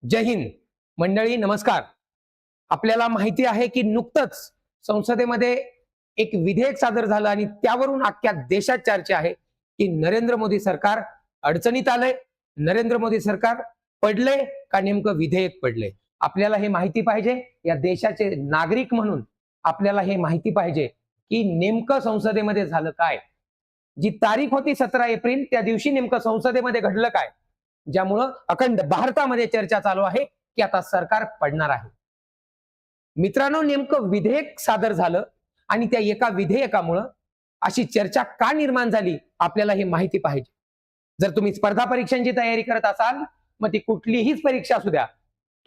जय हिंद मंडळी, नमस्कार. आपल्याला माहिती आहे की नुकतंच संसदेमध्ये एक विधेयक सादर झालं आणि त्यावरून अख्ख्या देशात चर्चा आहे की नरेंद्र मोदी सरकार अडचणीत आलंय, नरेंद्र मोदी सरकार पडले का नेमकं विधेयक पडले. आपल्याला हे माहिती पाहिजे. या देशाचे नागरिक म्हणून आपल्याला हे माहिती पाहिजे की नेमकं संसदेमध्ये झालं काय. जी तारीख होती 17 एप्रिल, त्या दिवशी नेमकं संसदेमध्ये घडलं काय, ज्यामुळं अखंड भारतामध्ये चर्चा चालू आहे की आता सरकार पडणार आहे. मित्रांनो, नेमकं विधेयक सादर झालं आणि त्या एका विधेयकामुळं अशी चर्चा का निर्माण झाली, आपल्याला हे माहिती पाहिजे. जर तुम्ही स्पर्धा परीक्षांची तयारी करत असाल, मग ती कुठलीही परीक्षा असू द्या,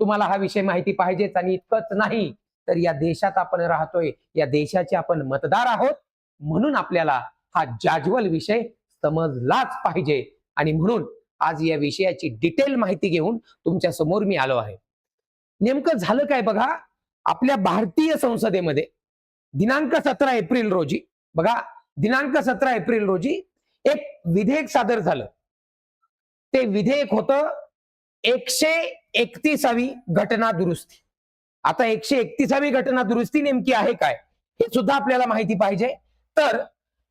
तुम्हाला हा विषय माहिती पाहिजेच. आणि इतकंच नाही तर या देशात आपण राहतोय, या देशाचे आपण मतदार आहोत, म्हणून आपल्याला हा जाज्वल विषय समजलाच पाहिजे. आणि म्हणून आज या विषयाची डिटेल माहिती घेऊन तुमच्या समोर मी आलो आहे. नेमकं झालं काय बघा. आपल्या भारतीय संसदेमध्ये दिनांक 17 एप्रिल रोजी बघा, दिनांक 17 एप्रिल रोजी एक विधेयक सादर झालं. ते विधेयक होतं 131वी घटना दुरुस्ती. आता 131वी घटना दुरुस्ती नेमकी आहे काय, हे सुद्धा आपल्याला माहिती पाहिजे. तर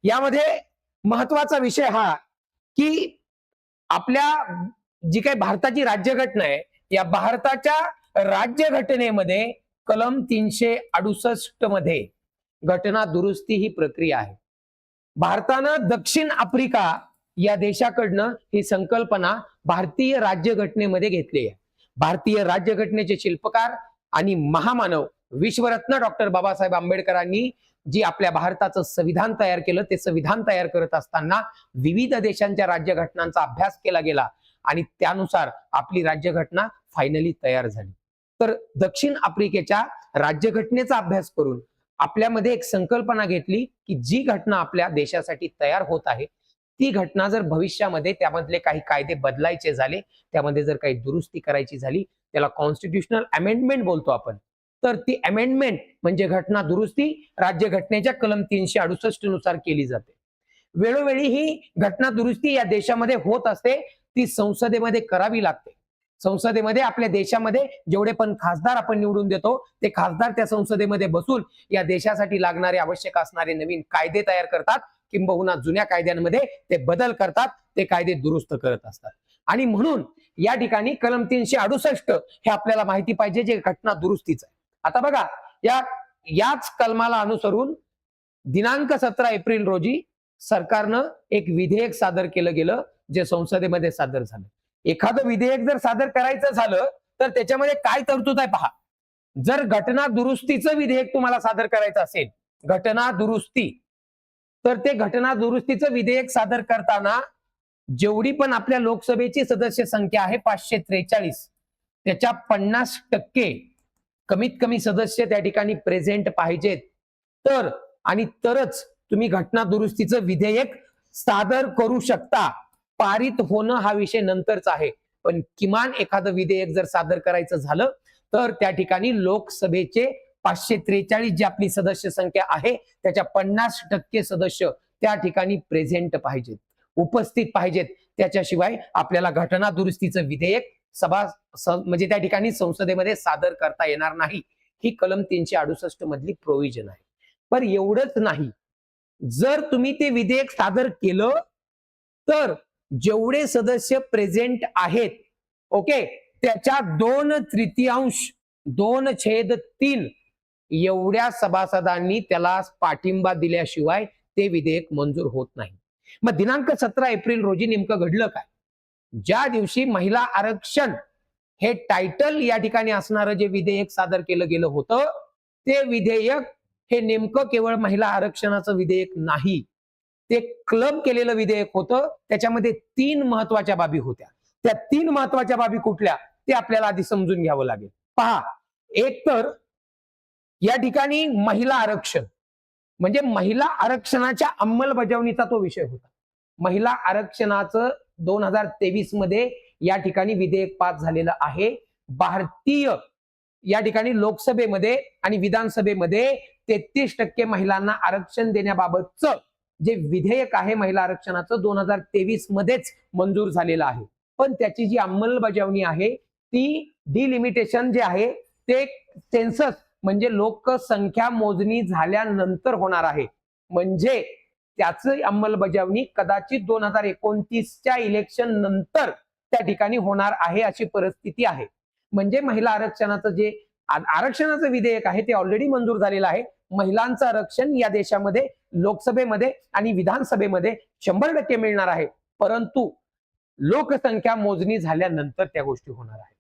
यामध्ये महत्वाचा विषय हा की आपल्या जी काही भारताची राज्यघटना आहे, या भारताच्या राज्यघटनेमध्ये कलम 368 मध्ये घटना दुरुस्ती ही प्रक्रिया आहे. भारतानं दक्षिण आफ्रिका या देशाकडनं ही संकल्पना भारतीय राज्यघटनेमध्ये घेतली आहे. भारतीय राज्यघटनेचे शिल्पकार आणि महामानव विश्वरत्न डॉक्टर बाबासाहेब आंबेडकरांनी जी आपल्या भारताचं संविधान तयार केलं, ते संविधान तयार करत असताना विविध देशांच्या राज्यघटनांचा अभ्यास केला गेला आणि त्यानुसार आपली राज्यघटना फायनली तयार झाली. तर दक्षिण आफ्रिकेच्या राज्यघटनेचा अभ्यास करून आपल्यामध्ये एक संकल्पना घेतली की जी घटना आपल्या देशासाठी तयार होत आहे, ती घटना जर भविष्यामध्ये त्यामधले काही कायदे बदलायचे झाले, त्यामध्ये जर काही दुरुस्ती करायची झाली, त्याला कॉन्स्टिट्यूशनल अमेंडमेंट बोलतो आपण. तर ती अमेंडमेंट म्हणजे घटना दुरुस्ती राज्यघटनेच्या कलम 368 नुसार केली जाते. वेळोवेळी ही घटना दुरुस्ती या देशामध्ये होत असते, ती संसदेमध्ये करावी लागते. संसदेमध्ये आपल्या देशामध्ये जेवढे पण खासदार आपण निवडून देतो, ते खासदार त्या संसदेमध्ये बसून या देशासाठी लागणारे आवश्यक असणारे नवीन कायदे तयार करतात, किंबहुना जुन्या कायद्यांमध्ये ते बदल करतात, ते कायदे दुरुस्त करत असतात. आणि म्हणून या ठिकाणी कलम 368 हे आपल्याला माहिती पाहिजे, जे घटना दुरुस्तीचं आहे. आता बघा, याच कलमाला अनुसरून दिनांक 17 एप्रिल रोजी सरकारनं एक विधेयक सादर केलं गेलं, जे संसदेमध्ये सादर झालं. एखादं विधेयक जर सादर करायचं झालं तर त्याच्यामध्ये काय तरतूद आहे पहा. जर घटना दुरुस्तीचं विधेयक तुम्हाला सादर करायचं असेल, घटना दुरुस्ती, तर ते घटना दुरुस्तीचं विधेयक सादर करताना जेवढी पण आपल्या लोकसभेची सदस्य संख्या आहे 543, त्याच्या 50% कमीत कमी सदस्य त्या ठिकाणी प्रेझेंट पाहिजेत. तर आणि तरच तुम्ही घटना दुरुस्तीचं विधेयक सादर करू शकता. पारित होणं हा विषय नंतरचा आहे, पण किमान एखादं विधेयक जर सादर करायचं झालं तर त्या ठिकाणी लोकसभेचे 543 जी आपली सदस्य संख्या आहे, त्याच्या 50% सदस्य त्या ठिकाणी प्रेझेंट पाहिजेत, उपस्थित पाहिजेत. त्याच्याशिवाय आपल्याला घटना दुरुस्तीचं विधेयक म्हणजे त्या ठिकाणी संसदेमध्ये सादर करता येणार नाही. ही कलम 368 मधली प्रोव्हिजन आहे. पण एवढंच नाही, जर तुम्ही ते विधेयक सादर केलं तर जेवढे सदस्य प्रेझेंट आहेत, ओके, त्याच्या 2/3 2/3 एवढ्या सभासदांनी त्याला पाठिंबा दिल्याशिवाय ते विधेयक मंजूर होत नाही. मग दिनांक 17 एप्रिल रोजी नेमकं घडलं काय. ज्या दिवशी महिला आरक्षण हे टायटल या ठिकाणी असणारं जे विधेयक सादर केलं गेलं होतं, ते विधेयक हे नेमकं केवळ महिला आरक्षणाचं विधेयक नाही, ते क्लब केलेलं विधेयक होतं. त्याच्यामध्ये 3 महत्वाच्या बाबी होत्या. त्या 3 महत्वाच्या बाबी कुठल्या, ते आपल्याला आधी समजून घ्यावं लागेल. पहा, एक तर या ठिकाणी महिला आरक्षण म्हणजे महिला आरक्षणाच्या अंमलबजावणीचा तो विषय होता. महिला आरक्षणाचं 2023 मध्ये या ठिकाणी विधेयक पास झालेलं आहे. भारतीय या ठिकाणी लोकसभेमध्ये आणि विधानसभेमध्ये 33% महिलांना आरक्षण देण्याबाबतचं जे विधेयक आहे महिला आरक्षणाचं 2023 मध्येच मंजूर झालेलं आहे. पण त्याची जी अंमलबजावणी आहे ती डिलिमिटेशन जे आहे ते सेन्सस म्हणजे लोकसंख्या मोजणी झाल्यानंतर होणार आहे. म्हणजे त्याची अंमलबजावणी कदाचित 2029च्या इलेक्शन नंतर त्या ठिकाणी होणार आहे अशी परिस्थिती आहे. म्हणजे महिला आरक्षणाचं जे आरक्षणाचं विधेयक आहे ते ऑलरेडी मंजूर झालेलं आहे. महिलांचं आरक्षण या देशामध्ये लोकसभेमध्ये आणि विधानसभेमध्ये 100% मिळणार आहे. परंतु लोकसंख्या मोजणी झाल्यानंतर त्या गोष्टी होणार आहेत.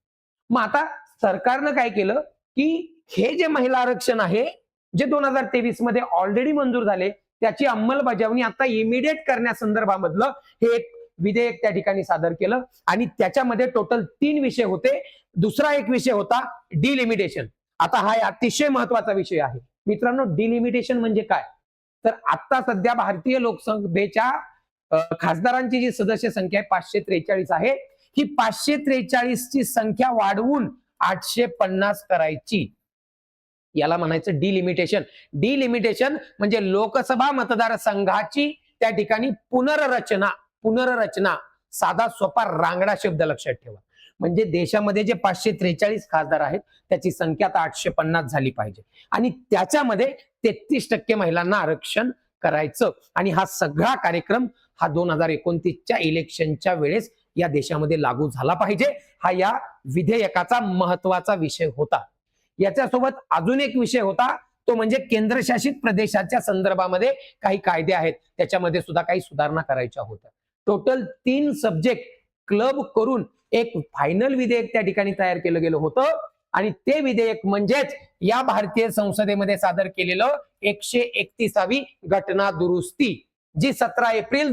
मग आता सरकारनं काय केलं की हे जे महिला आरक्षण आहे जे 2023 मध्ये ऑलरेडी मंजूर झाले त्याची अंमलबजावणी आता इमिडिएट करण्यासंदर्भामधलं हे एक विधेयक त्या ठिकाणी सादर केलं आणि त्याच्यामध्ये टोटल 3 विषय होते. दुसरा एक विषय होता डिलिमिटेशन. आता हा अतिशय महत्वाचा विषय आहे मित्रांनो. डिलिमिटेशन म्हणजे काय, तर आता सध्या भारतीय लोकसभेच्या खासदारांची जी सदस्य संख्या आहे 543 आहे. ही 543 ची संख्या वाढवून 850 करायची, याला म्हणायचं डिलिमिटेशन. डिलिमिटेशन म्हणजे लोकसभा मतदारसंघाची त्या ठिकाणी पुनर्रचना. पुनर्रचना साधा सोपा रांगडा शब्द लक्षात ठेवा. म्हणजे देशामध्ये जे 543 खासदार आहेत त्याची संख्या आता 850 झाली पाहिजे आणि त्याच्यामध्ये 33% महिलांना आरक्षण करायचं. आणि हा सगळा कार्यक्रम हा 2029च्या इलेक्शनच्या वेळेस या देशामध्ये लागू झाला पाहिजे. हा या विधेयकाचा महत्वाचा विषय होता. याच्यासोबत अजून एक विषय होता तो म्हणजे केंद्रशासित प्रदेशाच्या संदर्भामध्ये काही कायदे आहेत त्याच्यामध्ये सुद्धा काही सुधारणा करायच्या होत्या. टोटल 3 सब्जेक्ट क्लब करून एक फायनल विधेयक त्या ठिकाणी तयार केलं गेलं होतं आणि ते विधेयक म्हणजेच या भारतीय संसदेमध्ये सादर केलेलं 131वी घटना दुरुस्ती जी 17 एप्रिल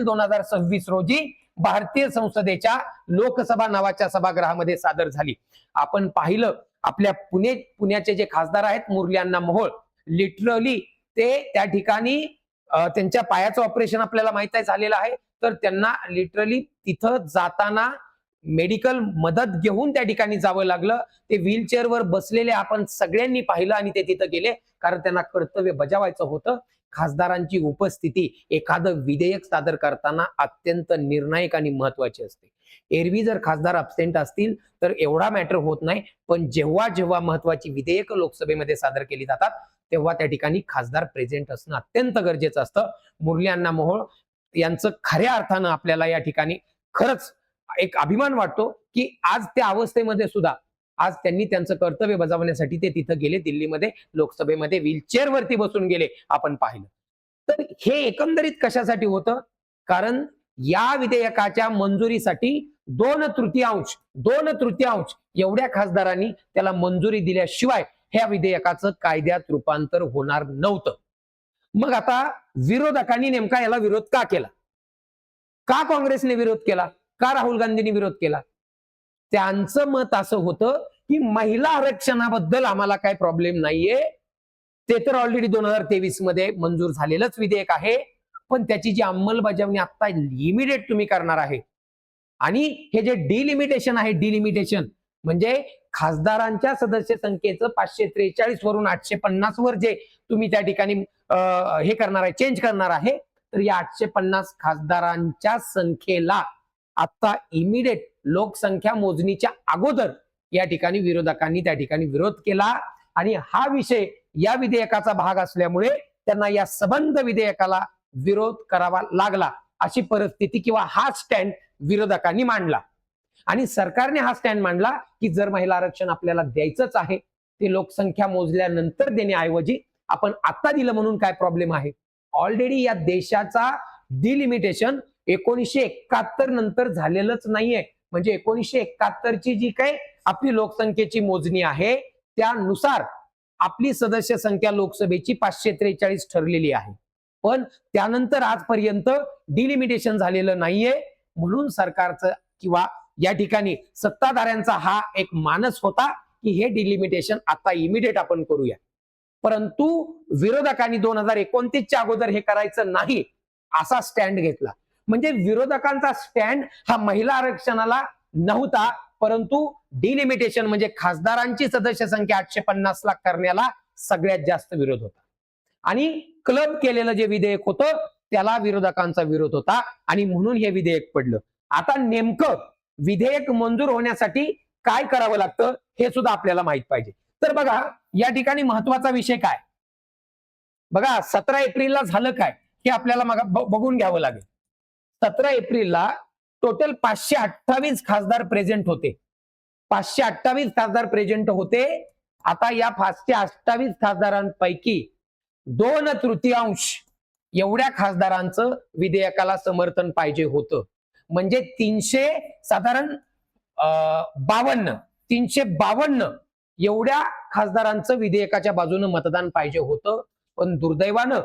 2026 रोजी भारतीय संसदेच्या लोकसभा नावाच्या सभागृहामध्ये सादर झाली. आपण पाहिलं आपल्या पुण्याचे जे खासदार आहेत मुरली अण्णा मोहोळ, लिटरली ते त्या ठिकाणी त्यांच्या पायाचं ऑपरेशन आपल्याला माहित आहे झालेलं आहे. तर त्यांना लिटरली तिथं जाताना मेडिकल मदत घेऊन त्या ठिकाणी जावं लागलं. ते व्हीलचेअरवर बसलेले आपण सगळ्यांनी पाहिलं आणि ते तिथं गेले कारण त्यांना कर्तव्य बजावायचं होतं. खासदारांची उपस्थिती एखादं विधेयक सादर करताना अत्यंत निर्णायक आणि महत्वाची असते. एरवी जर खासदार अब्सेंट असतील तर एवढा मॅटर होत नाही, पण जेव्हा जेव्हा महत्वाची विधेयक लोकसभेमध्ये सादर केली जातात तेव्हा त्या ठिकाणी खासदार प्रेझेंट असणं अत्यंत गरजेचं असतं. मुरली अण्णा मोहोळ यांचं खऱ्या अर्थानं आपल्याला या ठिकाणी खरंच एक अभिमान वाटतो की आज त्या अवस्थेमध्ये सुद्धा आज त्यांनी त्यांचं कर्तव्य बजावण्यासाठी ते तिथं गेले. दिल्लीमध्ये लोकसभेमध्ये व्हीलचेअर वरती बसून गेले आपण पाहिलं. तर हे एकंदरीत कशासाठी होतं, कारण या विधेयकाच्या मंजुरीसाठी 2/3 एवढ्या खासदारांनी त्याला मंजुरी दिल्याशिवाय ह्या विधेयकाचं कायद्यात रूपांतर होणार नव्हतं. मग आता विरोधकांनी नेमका याला विरोध का केला, का काँग्रेसने विरोध केला, का राहुल गांधींनी विरोध केला? त्यांचं मत असं होतं की महिला आरक्षणाबद्दल आम्हाला काय प्रॉब्लेम नाहीये, ते तर ऑलरेडी 2023 मध्ये मंजूर झालेलंच विधेयक आहे, पण त्याची जी अंमलबजावणी आता इमिडिएट तुम्ही करणार आहे आणि हे जे डिलिमिटेशन आहे, डिलिमिटेशन म्हणजे खासदारांच्या सदस्य संख्येचं 543 वरून 850 वर जे तुम्ही त्या ठिकाणी हे करणार आहे, चेंज करणार आहे, तर या 850 खासदारांच्या संख्येला आता इमिडिएट लोकसंख्या मोजणीच्या अगोदर या ठिकाणी विरोधकांनी त्या ठिकाणी विरोध केला आणि हा विषय या विधेयकाचा भाग असल्यामुळे त्यांना या सबंध विधेयकाला विरोध करावा लागला. अशी परिस्थिती किंवा हा स्टँड विरोधकांनी मांडला आणि सरकारने हा स्टँड मांडला की जर महिला आरक्षण आपल्याला द्यायचंच आहे ते लोकसंख्या मोजल्यानंतर देण्याऐवजी आपण आता दिलं म्हणून काय प्रॉब्लेम आहे. ऑलरेडी या देशाचा डिलिमिटेशन 1971 नंतर झालेलंच नाहीये. म्हणजे 1971 ची जी काही आपली लोकसंख्येची मोजणी आहे त्यानुसार आपली सदस्य संख्या लोकसभेची 543 ठरलेली आहे, पण त्यानंतर आजपर्यंत डिलिमिटेशन झालेलं नाहीये. म्हणून सरकारचं किंवा या ठिकाणी सत्ताधाऱ्यांचा हा एक मानस होता की हे डिलिमिटेशन आता इमिडिएट आपण करूया. परंतु विरोधकांनी 2029च्या अगोदर हे करायचं नाही असा स्टँड घेतला. म्हणजे विरोधकांचा स्टँड हा महिला आरक्षणाला नव्हता, परंतु डिलिमिटेशन म्हणजे खासदारांची सदस्य संख्या 850 लाख करण्याला सगळ्यात जास्त विरोध होता आणि क्लब केलेलं जे विधेयक होतं त्याला विरोधकांचा विरोध होता आणि म्हणून हे विधेयक पडलं. आता नेमकं विधेयक मंजूर होण्यासाठी काय करावं लागतं हे सुद्धा आपल्याला माहित पाहिजे. तर बघा या ठिकाणी महत्वाचा विषय काय बघा, 17 एप्रिलला झालं काय हे आपल्याला बघून घ्यावं लागेल. 17 एप्रिलला टोटल 528 खासदार प्रेझेंट होते. 528 खासदार प्रेझेंट होते. आता या 528 खासदारांपैकी 2/3 एवढ्या खासदारांचं विधेयकाला समर्थन पाहिजे होतं. म्हणजे 352 एवढ्या खासदारांचं विधेयकाच्या बाजूने मतदान पाहिजे होतं. पण दुर्दैवानं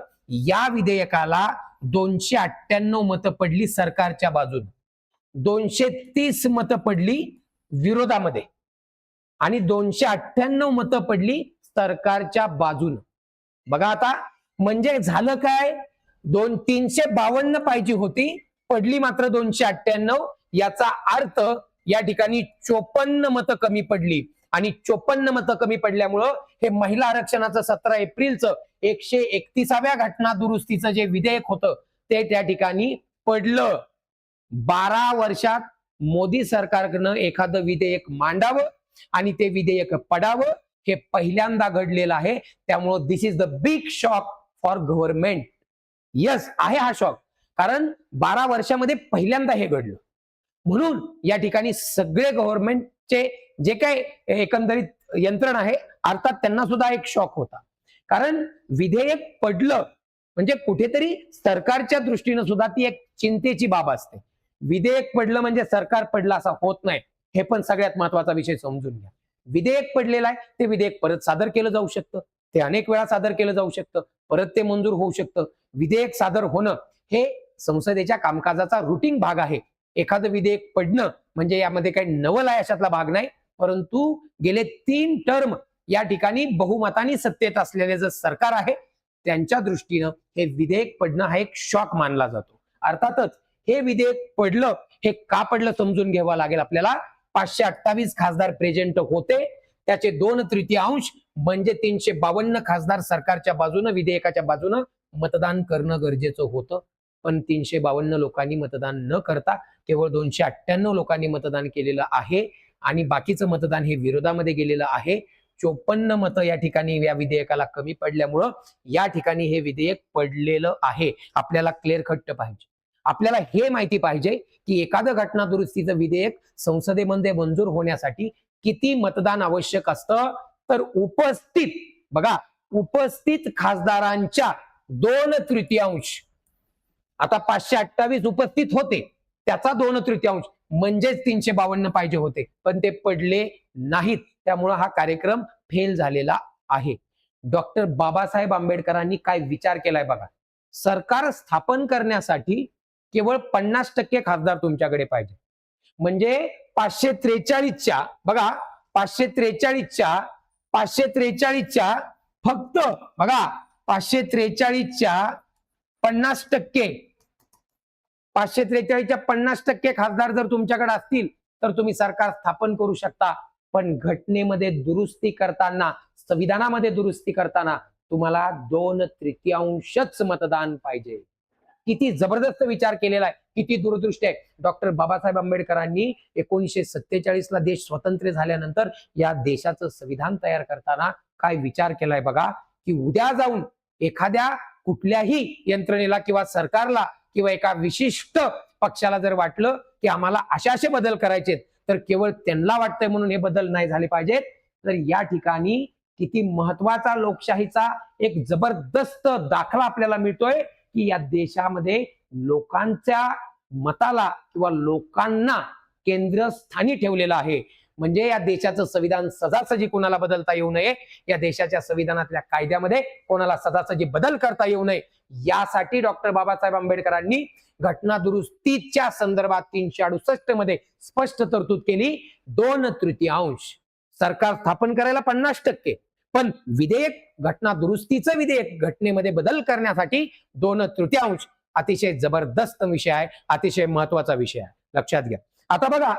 या विधेयकाला 298 मतं पडली सरकारच्या बाजूने, 230 मतं पडली विरोधामध्ये आणि 298 मतं पडली सरकारच्या बाजूने. बघा आता म्हणजे झालं काय, 352 पाहिजे होती, पडली मात्र 298. याचा अर्थ या ठिकाणी 54 मतं कमी पडली आणि 54 मतं कमी पडल्यामुळं हे महिला आरक्षणाचं 17 एप्रिलचं 131व्या घटना दुरुस्तीचं जे विधेयक होतं ते त्या ठिकाणी पडलं. 12 वर्षात मोदी सरकारनं एखादं विधेयक मांडावं आणि ते विधेयक पडावं हे पहिल्यांदा घडलेलं आहे. त्यामुळं this is the big shock for government. Yes आहे हा शॉक, कारण 12 वर्षामध्ये पहिल्यांदा हे घडलं. म्हणून या ठिकाणी सगळे गव्हर्नमेंटचे जे काही एकंदरीत यंत्रणा आहे अर्थात त्यांना सुद्धा एक शॉक होता. कारण विधेयक पडलं म्हणजे कुठेतरी सरकारच्या दृष्टीनं सुद्धा ती एक चिंतेची बाब असते. विधेयक पडलं म्हणजे सरकार पडलं असं होत नाही. हे पण सगळ्यात महत्वाचा विषय समजून घ्या. विधेयक पडलेलं आहे, ते विधेयक परत सादर केलं जाऊ शकतं, ते अनेक वेळा सादर केलं जाऊ शकतं, परत ते मंजूर होऊ शकतं. विधेयक सादर होणं हे संसदेच्या कामकाजाचा रुटीन भाग आहे. एखादं विधेयक पडणं म्हणजे यामध्ये काही नवल आहे अशातला भाग नाही. परंतु गेले 3 टर्म या ठिकाणी बहुमतानी सत्तेत असलेले जे सरकार आहे त्यांच्या दृष्टीनं हे विधेयक पडणं हा एक शॉक मानला जातो. अर्थातच हे विधेयक पडलं, हे का पडलं समजून घ्यावं लागेल आपल्याला. 528 खासदार प्रेझेंट होते, त्याचे 2/3 म्हणजे 352 खासदार सरकारच्या बाजूनं विधेयकाच्या बाजूनं मतदान करणं गरजेचं होतं. पण 352 लोकांनी मतदान न करता केवळ 298 लोकांनी मतदान केलेलं आहे आणि बाकीचं मतदान हे विरोधामध्ये गेलेलं आहे. 54 मतं या ठिकाणी या विधेयकाला कमी पडल्यामुळं या ठिकाणी हे विधेयक पडलेलं आहे. आपल्याला क्लिअर कट पाहिजे. आपल्याला हे माहिती पाहिजे की एखादं घटना दुरुस्तीचं विधेयक संसदेमध्ये मंजूर होण्यासाठी किती मतदान आवश्यक असतं. तर उपस्थित खासदारांच्या 2/3 आता 528 उपस्थित होते, त्याचा 2/3 म्हणजेच 352 पाहिजे होते, पण ते पडले नाहीत. त्यामुळे हा कार्यक्रम फेल झालेला आहे. डॉक्टर बाबासाहेब आंबेडकरांनी काय विचार केलाय बघा. सरकार स्थापन करण्यासाठी केवळ 50% खासदार तुमच्याकडे पाहिजे. म्हणजे 543च्या बघा 543च्या फक्त बघा 543च्या 50%, 543च्या 50% खासदार जर तुमच्याकडे असतील तर तुम्ही सरकार स्थापन करू शकता. पण घटनेमध्ये दुरुस्ती करताना, संविधानामध्ये दुरुस्ती करताना तुम्हाला 2/3 मतदान पाहिजे. किती जबरदस्त विचार केलेला आहे, किती दूरदृष्टी आहे. डॉक्टर बाबासाहेब आंबेडकरांनी 1947ला देश स्वतंत्र झाल्यानंतर या देशाचं संविधान तयार करताना काय विचार केलाय बघा. की उद्या जाऊन एखाद्या कुठल्याही यंत्रणेला किंवा सरकारला किंवा एका विशिष्ट पक्षाला जर वाटलं की आम्हाला असे बदल करायचे तर केवळ त्यांना वाटतंय म्हणून हे बदल नाही झाले पाहिजेत. तर या ठिकाणी किती महत्वाचा लोकशाहीचा एक जबरदस्त दाखला आपल्याला मिळतोय की या देशामध्ये लोकांच्या मताला किंवा लोकांना केंद्रस्थानी ठेवलेलं आहे. म्हणजे या देशाचं संविधान सजासजी कोणाला बदलता येऊ नये, या देशाच्या संविधानातल्या कायद्यामध्ये कोणाला सजासजी बदल करता येऊ नये, यासाठी डॉक्टर बाबासाहेब आंबेडकरांनी घटना दुरुस्तीच्या संदर्भात 368 मध्ये स्पष्ट तरतूद केली. 2/3 सरकार स्थापन करायला 50%, पण विधेयक घटना दुरुस्तीचं विधेयक घटनेमध्ये बदल करण्यासाठी 2/3 अतिशय जबरदस्त विषय आहे, अतिशय महत्वाचा विषय आहे, लक्षात घ्या. आता बघा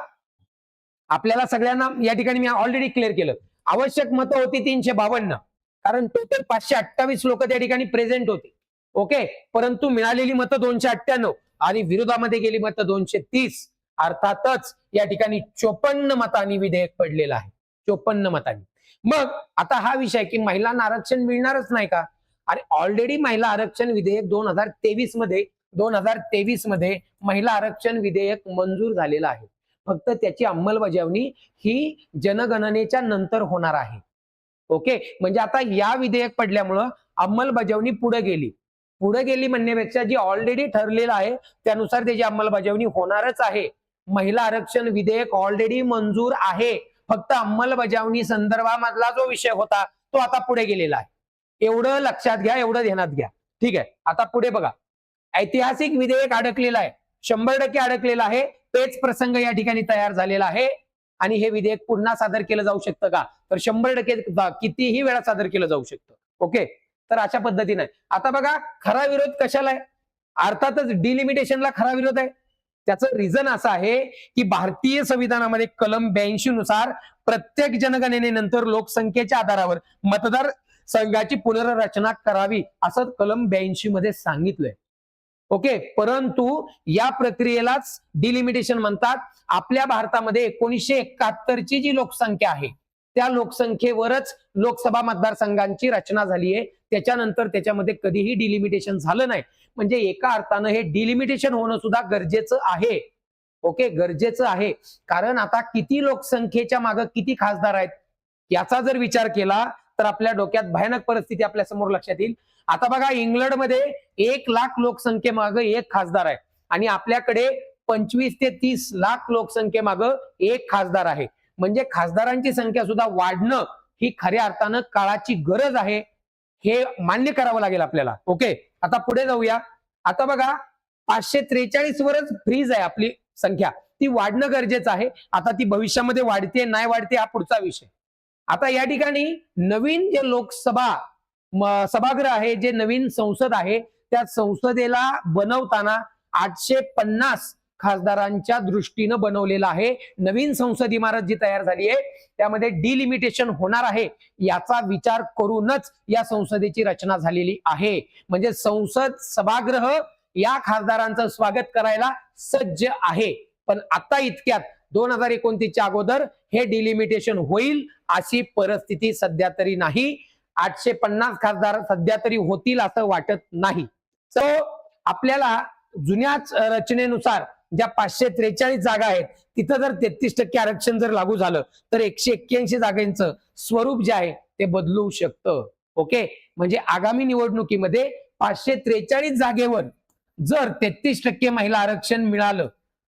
आपल्याला सगळ्यांना या ठिकाणी मी ऑलरेडी क्लिअर केलं. आवश्यक मतं होती 352, कारण टोटल 528 लोक त्या ठिकाणी प्रेझेंट होते. ओके, परंतु मिळालेली मतं 298 आणि विरोधामध्ये गेली मतं 230. अर्थातच या ठिकाणी 54 मतांनी विधेयक पडलेलं आहे, 54 मतांनी. मग आता हा विषय की महिलांना आरक्षण मिळणारच नाही का? अरे ऑलरेडी महिला आरक्षण विधेयक 2023 मध्ये महिला आरक्षण विधेयक मंजूर झालेलं आहे. फक्त त्याची अंमलबजावणी ही जनगणनेच्या नंतर होणार आहे. ओके, म्हणजे आता या विधेयक पडल्यामुळं अंमलबजावणी पुढे गेली म्हणण्यापेक्षा जी ऑलरेडी ठरलेलं आहे त्यानुसार त्याची अंमलबजावणी होणारच आहे. महिला आरक्षण विधेयक ऑलरेडी मंजूर आहे, फक्त अंमलबजावणी संदर्भामधला जो विषय होता तो आता पुढे गेलेला आहे. एवढं लक्षात घ्या, एवढं ध्यानात घ्या. ठीक आहे, आता पुढे बघा. ऐतिहासिक विधेयक अडकलेलं आहे, 100% अडकलेलं आहे. तेच प्रसंग या ठिकाणी तयार झालेला आहे आणि हे विधेयक पुन्हा सादर केलं जाऊ शकतं का? तर 100% कितीही वेळा सादर केलं जाऊ शकतं. ओके, तर अशा पद्धतीने आता बघा, खरा विरोध कशाला आहे? अर्थातच डिलिमिटेशनला खरा विरोध आहे. त्याचं रिझन असं आहे की भारतीय संविधानामध्ये कलम 82 नुसार प्रत्येक जनगणनेनंतर लोकसंख्येच्या आधारावर मतदार संघाची पुनर्रचना करावी असं कलम 82 मध्ये सांगितलंय. ओके, परंतु या प्रक्रियेलाच डिलिमिटेशन म्हणतात. आपल्या भारतामध्ये 1971 ची जी लोकसंख्या आहे त्या लोकसंख्येवरच लोकसभा मतदारसंघांची रचना झाली आहे. त्याच्यानंतर त्याच्यामध्ये कधीही डिलिमिटेशन झालं नाही. म्हणजे एका अर्थानं हे डिलिमिटेशन होणं सुद्धा गरजेचं आहे. ओके, गरजेचं आहे. कारण आता किती लोकसंख्येच्या मागे किती खासदार आहेत याचा जर विचार केला तर आपल्या डोक्यात भयानक परिस्थिती आपल्या समोर लक्षात येईल. आता बघा, इंग्लंडमध्ये 1 लाख लोकसंख्येमागे 1 खासदार आहे आणि आपल्याकडे 25 ते 30 लाख लोकसंख्येमागे 1 खासदार आहे. म्हणजे खासदारांची संख्या सुद्धा वाढणं ही खऱ्या अर्थानं काळाची गरज आहे, हे मान्य करावं लागेल आपल्याला. ओके, आता पुढे जाऊया. आता बघा, 543 वरच फ्रीज आहे आपली संख्या, ती वाढणं गरजेचं आहे. आता ती भविष्यामध्ये वाढते नाही वाढते हा पुढचा विषय. आता या ठिकाणी नवीन जे लोकसभा सभागृह आहे, जे नवीन संसद आहे, त्या संसदेला बनवताना 850 खासदारांच्या दृष्टीनं बनवलेलं आहे. नवीन संसद इमारत जी तयार झाली आहे त्यामध्ये डिलिमिटेशन होणार आहे याचा विचार करूनच या संसदेची रचना झालेली आहे. म्हणजे संसद सभागृह या खासदारांचं स्वागत करायला सज्ज आहे. पण आता इतक्यात 2029च्या अगोदर हे डिलिमिटेशन होईल अशी परिस्थिती सध्या तरी नाही. 850 खासदार सध्या तरी होतील असं वाटत नाही. सो आपल्याला जुन्याच रचनेनुसार ज्या 543 जागा आहेत तिथं जर 33% आरक्षण जर लागू झालं तर 181 जागांचं स्वरूप जे आहे ते बदलू शकतं. ओके, म्हणजे आगामी निवडणुकीमध्ये 543 जागेवर जर 33% महिला आरक्षण मिळालं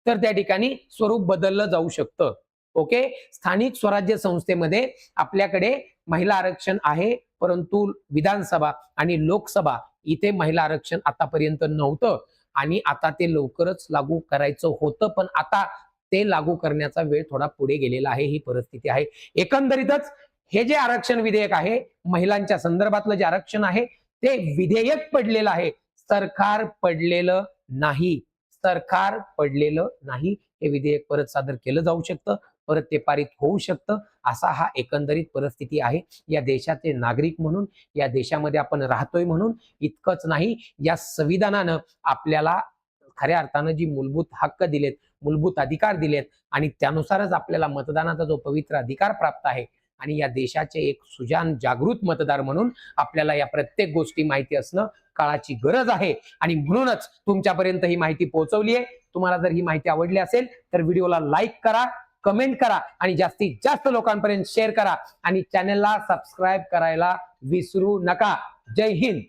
तर त्या ठिकाणी स्वरूप बदललं जाऊ शकतं. ओके, स्थानिक स्वराज्य संस्थेमध्ये आपल्याकडे महिला आरक्षण आहे, परंतु विधानसभा आणि लोकसभा इथे महिला आरक्षण आतापर्यंत नव्हतं आणि आता ते लवकरच लागू करायचं होतं. पण आता ते लागू करण्याचा वेळ थोडा पुढे गेलेला आहे, ही परिस्थिती आहे. एकंदरीतच हे जे आरक्षण विधेयक आहे, महिलांच्या संदर्भातलं जे आरक्षण आहे ते विधेयक पडलेलं आहे, सरकार पडलेलं नाही. सरकार पडलेलं नाही. हे विधेयक परत सादर केलं जाऊ शकतं, परत ते पारित होऊ शकतं. असा हा एकंदरीत परिस्थिती आहे. या देशाचे नागरिक म्हणून, या देशामध्ये आपण राहतोय म्हणून इतकंच नाही, या संविधानानं आपल्याला खऱ्या अर्थानं जी मूलभूत हक्क दिलेत, मूलभूत अधिकार दिलेत आणि त्यानुसारच आपल्याला मतदानाचा जो पवित्र अधिकार प्राप्त आहे आणि या देशाचे एक सुजाण जागृत मतदार म्हणून आपल्याला या प्रत्येक गोष्टी माहिती असणं काळाची गरज आहे. आणि म्हणूनच तुमच्यापर्यंत ही माहिती पोहोचवली आहे. तुम्हाला जर ही माहिती आवडली असेल तर व्हिडिओला लाईक करा, कमेंट करा आणि जास्तीत जास्त लोकांपर्यंत शेअर करा आणि चॅनलला सबस्क्राईब करायला विसरू नका. जय हिंद.